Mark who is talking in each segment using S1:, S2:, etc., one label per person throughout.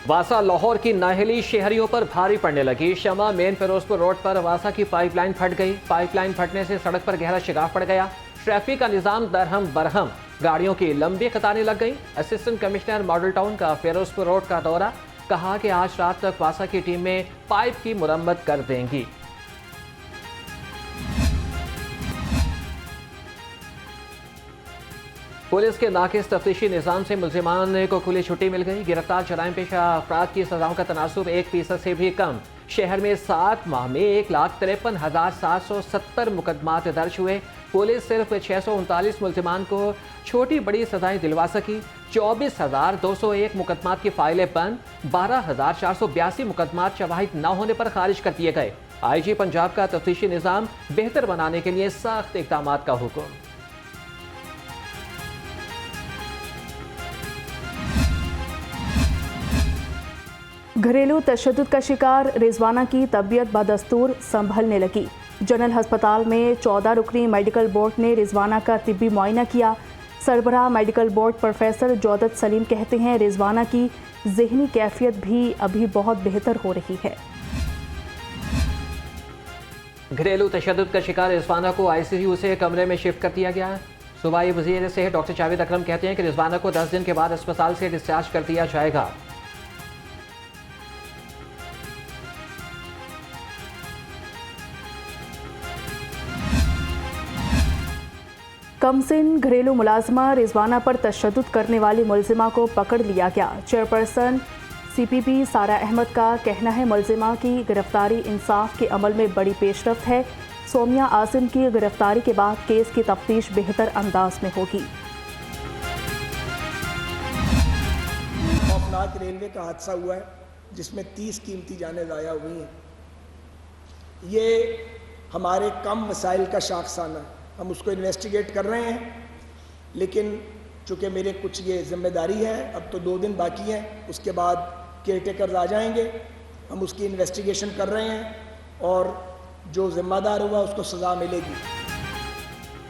S1: वासा लाहौर की नाहली शहरियों पर भारी पड़ने लगी। शमा मेन फिरोजपुर रोड पर वासा की पाइपलाइन फट गई। पाइपलाइन फटने से सड़क पर गहरा शिगाफ पड़ गया। ट्रैफिक का निजाम दरहम बरहम, गाड़ियों की लंबी कतारें लग गई। असिस्टेंट कमिश्नर मॉडल टाउन का फिरोजपुर रोड का दौरा, कहा कि आज रात तक वासा की टीमें पाइप की मुरम्मत कर देंगी। पुलिस के नाकिस तफ्तीशी निज़ाम से मुल्जिमान को खुली छुट्टी मिल गई। गिरफ्तार जराइम पेशा अफराद की सजाओं का तनासुब 1% से भी कम। शहर में 7 माह में 1,53,770 मुकदमात दर्ज हुए। पुलिस सिर्फ 639 मुल्जिमान को छोटी बड़ी सजाएं दिलवा सकी। 24,201 मुकदमात की फाइलें बंद, 12,482 मुकदमात शवाहिद न होने पर खारिज कर दिए गए। IG पंजाब का तफ्तीशी निज़ाम बेहतर बनाने के लिए सख्त इक़दामात का हुक्म।
S2: घरेलू तशद्दुद का शिकार रिजवाना की तबीयत बदस्तूर संभलने लगी। जनरल अस्पताल में 14 रुकनी मेडिकल बोर्ड ने रिजवाना का तिब्बी मुआयना किया। सरबराह मेडिकल बोर्ड प्रोफेसर जौदत सलीम कहते हैं रिजवाना की ज़हनी कैफियत भी अभी बहुत बेहतर हो रही है।
S1: घरेलू तशद्दुद का शिकार रिजवाना को ICU से कमरे में शिफ्ट कर दिया गया है। सूबाई वज़ीर सेहत डॉक्टर जावेद अकरम कहते हैं कि रिजवाना को 10 दिन के बाद अस्पताल से डिस्चार्ज कर दिया जाएगा।
S2: कमसिन घरेलू मुलाजमा रिजवाना पर तशद्दुद करने वाली मुलजिमा को पकड़ लिया गया। चेयरपर्सन CPP सारा अहमद का कहना है मुलजिमा की गिरफ्तारी इंसाफ के अमल में बड़ी पेशरफ्त है। सोमिया आसिम की गिरफ्तारी के बाद केस की तफ्तीश बेहतर अंदाज में होगी।
S3: खौफनाक रेलवे का हादसा हुआ है जिसमें 30 कीमती जानें ज़ाया हुई हैं। ये हमारे कम वसाइल का शाखसाना है। हम उसको इन्वेस्टिगेट कर रहे हैं, लेकिन चूँकि मेरे कुछ ये जिम्मेदारी है, अब तो 2 दिन बाकी हैं, उसके बाद केयर टेकर्स आ जाएंगे। हम उसकी इन्वेस्टिगेशन कर रहे हैं और जो जिम्मेदार हुआ उसको सज़ा मिलेगी।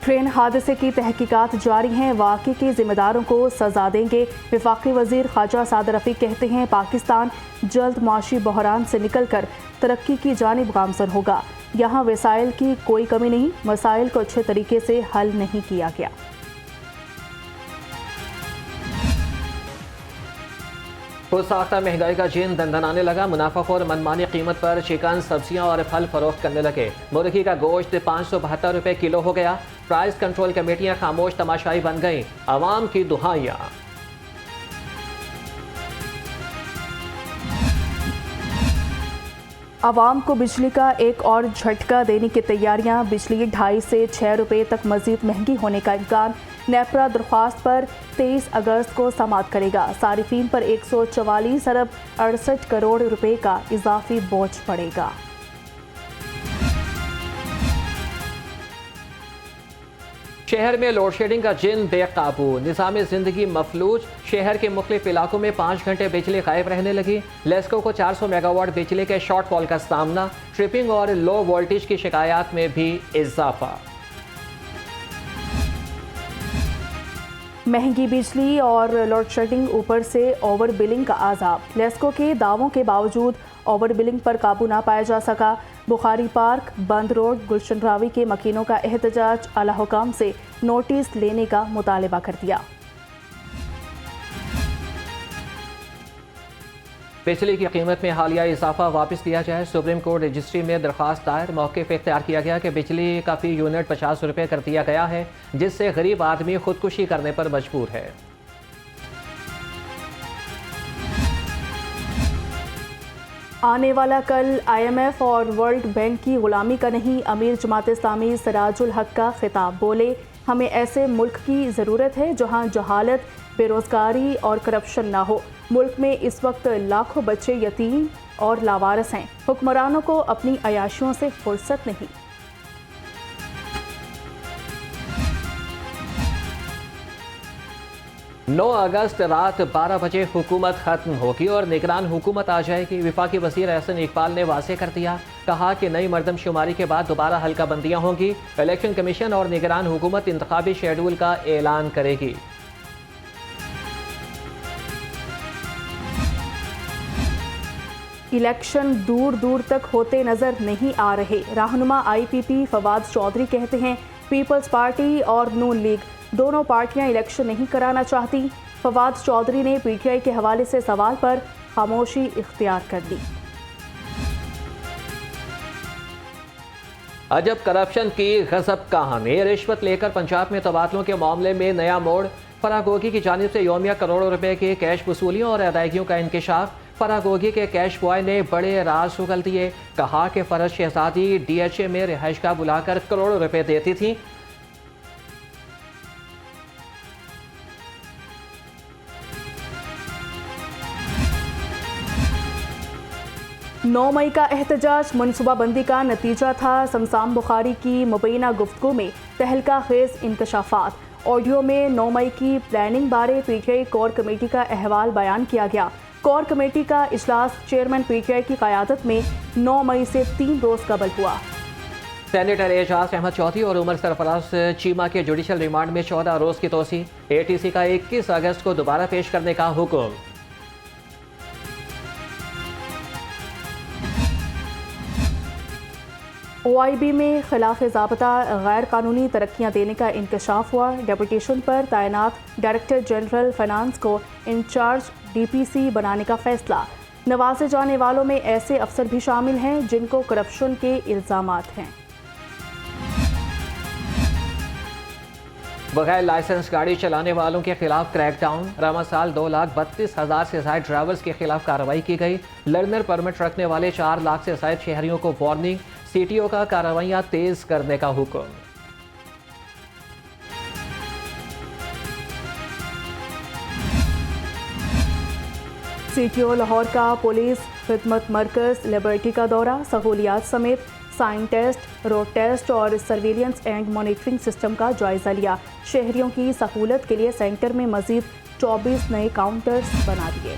S2: ट्रेन हादसे की तहकीकात जारी हैं, वाक़े के जिम्मेदारों को सज़ा देंगे। वफाकी वज़ीर ख्वाजा सादर रफ़ीक कहते हैं पाकिस्तान जल्द माशी बहरान से निकल कर तरक्की की जानिब गामज़न होगा। यहाँ वसाइल की कोई कमी नहीं, मसाइल को अच्छे तरीके से हल नहीं किया गया।
S1: पुरसाख्ता महंगाई का जिन दंदनाने लगा। मुनाफाखोर मनमानी कीमत पर चिकन, सब्जियां और फल फरोख्त करने लगे। मुर्गी का गोश्त 572 रुपए किलो हो गया। प्राइस कंट्रोल कमेटियां खामोश तमाशाई बन गईं। आवाम की दुहाइयां।
S2: आवाम को बिजली का एक और झटका देने की तैयारियां। बिजली 2.5 से 6 रुपये तक मजीद महंगी होने का इम्कान। नेपरा दरख्वास्त पर 23 अगस्त को समाअत करेगा। सारिफीन पर 144 अरब 68 करोड़ रुपए का इजाफी बोझ पड़ेगा।
S1: शहर में लोड शेडिंग का जिन बेकाबू, निज़ाम ज़िंदगी मफलूज। शहर के मुख्तलिफ इलाकों में 5 घंटे बिजली गायब रहने लगी। लेस्को को 400 मेगावाट बिजली के शॉर्टफॉल का सामना। ट्रिपिंग और लो वोल्टेज की शिकायत में भी इजाफा।
S2: महंगी बिजली और लोड शेडिंग, ऊपर से ओवर बिलिंग का आज़ाब। लेस्को के दावों के बावजूद ओवर बिलिंग पर काबू ना पाया जा सका। बुखारी पार्क, बंद रोड, गुलशन रावी के मकीनों का एहतजाज। आला हुकाम से नोटिस लेने का मुतालबा कर दिया।
S1: बिजली की कीमत में हालिया इजाफा वापस लिया जाए। सुप्रीम कोर्ट रजिस्ट्री में दरख्वास्त दायर। मौक़िफ़ इख्तियार किया गया कि बिजली का फी यूनिट 50 रुपये कर दिया गया है, जिससे गरीब आदमी खुदकुशी करने पर मजबूर है।
S2: आने वाला कल IMF और वर्ल्ड बैंक की गुलामी का नहीं। अमीर जमात इस्लामी सिराजुल हक का खिताब। बोले हमें ऐसे मुल्क की ज़रूरत है जहाँ जहालत, बेरोज़गारी और करप्शन ना हो। मुल्क में इस वक्त लाखों बच्चे यतीम और लावारिस हैं। हुक्मरानों को अपनी अयाशियों से फुर्सत नहीं।
S1: 9 अगस्त रात 12 बजे हुकूमत खत्म होगी और निगरान हुकूमत आ जाएगी। वफाकी वज़ीर एहसन इकबाल ने वाज़ेह कर दिया, कहा कि नई मरदमशुमारी के बाद दोबारा हल्का बंदियाँ होंगी। इलेक्शन कमीशन और निगरान हुकूमत इंतखाबी शेड्यूल का ऐलान करेगी।
S2: इलेक्शन दूर दूर तक होते नजर नहीं आ रहे। रहनुमा IPP फवाद चौधरी कहते हैं पीपल्स पार्टी और नून लीग दोनों पार्टियां इलेक्शन नहीं कराना चाहती। फवाद चौधरी ने PTI के हवाले से सवाल पर खामोशी इख्तियार कर ली।
S1: अजब करप्शन की गजब कहानी। रिश्वत लेकर पंजाब में तबादलों के मामले में नया मोड़। फरागोगी की जानिब से योमिया करोड़ों रुपए के कैश वसूलियों और अदायगियों का इंकशाफ। फरागोगी के कैश बॉय ने बड़े राज उगल दिए। कहा कि फरज शहजादी DHA में रिहाइशगाह बुलाकर करोड़ों रुपए देती थी।
S2: 9 मई का एहतजाज मनसूबाबंदी का नतीजा था। शमशान बुखारी की मुबैना गुफ्तगू में तहलका खेज इंकशाफात। ऑडियो में 9 मई की प्लानिंग बारे PTI कोर कमेटी का अहवाल बयान किया गया। कोर कमेटी का इजलास चेयरमैन PTI की क़यादत में 9 मई से 3 रोज़ कबल हुआ।
S1: सेनेटर एजाज अहमद चौधरी और उमर सरफराज चीमा के जुडिशल रिमांड में 14 रोज़ की तोसी। ATC का 21 अगस्त को दोबारा पेश करने का हुक्म।
S2: OIB में खिलाफ ज़ाब्ता गैर कानूनी तरक्कियाँ देने का इंकशाफ हुआ। डेपुटेशन पर तैनात डायरेक्टर जनरल फाइनेंस को इंचार्ज DPC बनाने का फैसला। नवाजे जाने वालों में ऐसे अफसर भी शामिल हैं जिनको करप्शन के इल्ज़ामात हैं।
S1: बगैर लाइसेंस गाड़ी चलाने वालों के खिलाफ क्रैकडाउन। रवा साल 2,32,000 से ज्यादा ड्राइवर्स के खिलाफ कार्रवाई की गई। लर्नर परमिट रखने वाले 4 लाख से ज्यादा शहरियों को वार्निंग। CTO का कार्रवाइयां तेज करने का हुक्म।
S2: CTO लाहौर का पुलिस खिदमत मरकज़ लिबर्टी का दौरा। सहूलियात समेत साइन टेस्ट, रोड टेस्ट और सर्विलेंस एंड मॉनिटरिंग सिस्टम का जायजा लिया। शहरियों की सहूलत के लिए सेंटर में मजीद 24 नए काउंटर्स बना दिए।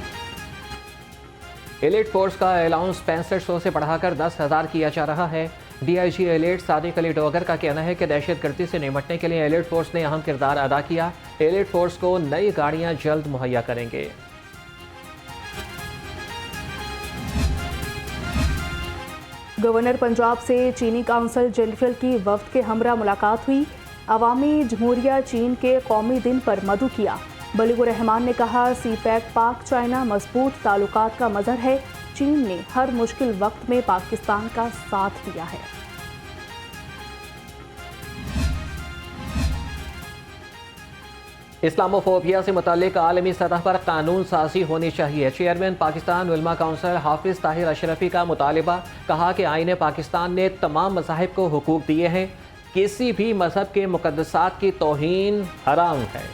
S1: एलिट फोर्स का अलाउंस 6500 से बढ़ाकर 10,000 किया जा रहा है। DIG एलिट सादिक अली डोगर का कहना है कि दहशतगर्दी से निपटने के लिए एलिट फोर्स ने अहम किरदार अदा किया। एलिट फोर्स को नई गाड़ियां जल्द मुहैया करेंगे।
S2: गवर्नर पंजाब से चीनी काउंसिल जनरल की वफ्द के हमरा मुलाकात हुई। अवामी जमहूरिया चीन के कौमी दिन पर मदु किया। बलीगुर रहमान ने कहा CPEC पाक चाइना मजबूत ताल्लुकात का मजहर है। चीन ने हर मुश्किल वक्त में पाकिस्तान का साथ दिया है।
S1: इस्लामोफोबिया से मुताल्लिक आलमी सतह पर कानून साजी होनी चाहिए। चेयरमैन पाकिस्तान उलमा काउंसिल हाफिज ताहिर अशरफी का मुतालबा। कहा कि आईन पाकिस्तान ने तमाम मज़ाहिब को हुकूक दिए हैं। किसी भी मजहब के मुकद्दसात की तौहीन हराम है।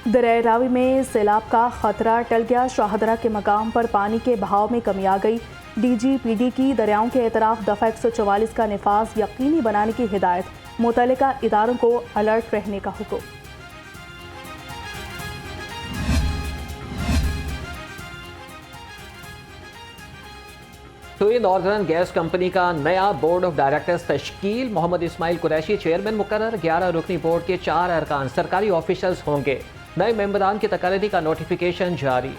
S2: दरिया रावी में सैलाब का खतरा टल गया। शाहदरा के मकाम पर पानी के बहाव में कमी आ गई। DGPD की दरियाओं के एतराफ दफ़ा 144 का निफाज यकीनी बनाने की हिदायत। मुतल्लिका इदारों को अलर्ट रहने का हुक्म।
S1: सुई नॉर्दर्न गैस कंपनी का नया बोर्ड ऑफ डायरेक्टर्स तश्कील। मोहम्मद इस्माइल कुरैशी चेयरमैन मुकर्रर। 11 रुकनी बोर्ड के 4 अरकान सरकारी ऑफिसर्स होंगे। नए मेंबरान की तकर्री का नोटिफिकेशन जारी।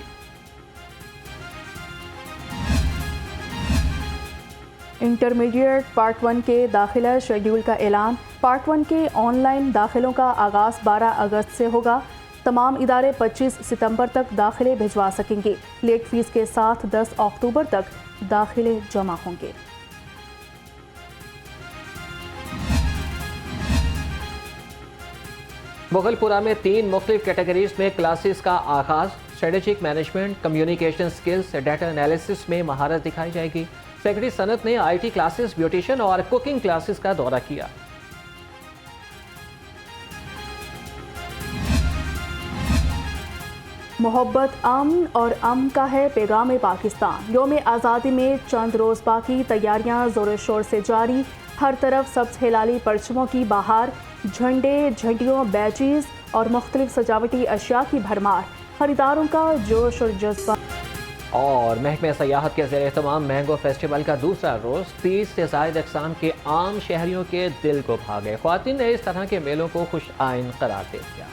S2: इंटरमीडिएट पार्ट 1 के दाखिला शेड्यूल का ऐलान। पार्ट 1 के ऑनलाइन दाखिलों का आगाज़ 12 अगस्त से होगा। तमाम इदारे 25 सितंबर तक दाखिले भिजवा सकेंगे। लेट फीस के साथ 10 अक्टूबर तक दाखिले जमा होंगे।
S1: मुगलपुरा में 3 मुख्तलिफ कैटेगरीज में क्लासेस का आगाज़। Strategic management, communication skills, data analysis में महारत दिखाई जाएगी। सेक्रेटरी सनत ने IT क्लासेस, ब्यूटिशियन और कुकिंग क्लासेस का दौरा किया।
S2: मोहब्बत अमन और अमन का है पैगाम पाकिस्तान। यौम आज़ादी में चंद रोज़ बाकी, तैयारियां जोर शोर से जारी। हर तरफ सब्ज हिलाली परचमों की बहार। झंडे, झंडियों, बैचेस और मुख्तलिफ सजावटी अशिया की भरमार। खरीदारों का जोश और जज्बा।
S1: और महकमे सयाहत के ज़ेर एहतमाम मैंगो फेस्टिवल का दूसरा रोज़ 30 से ज़ायद अक़साम के आम शहरियों के दिल को भा गए। ख्वातीन ने इस तरह के मेलों को खुश आइन करार दे दिया।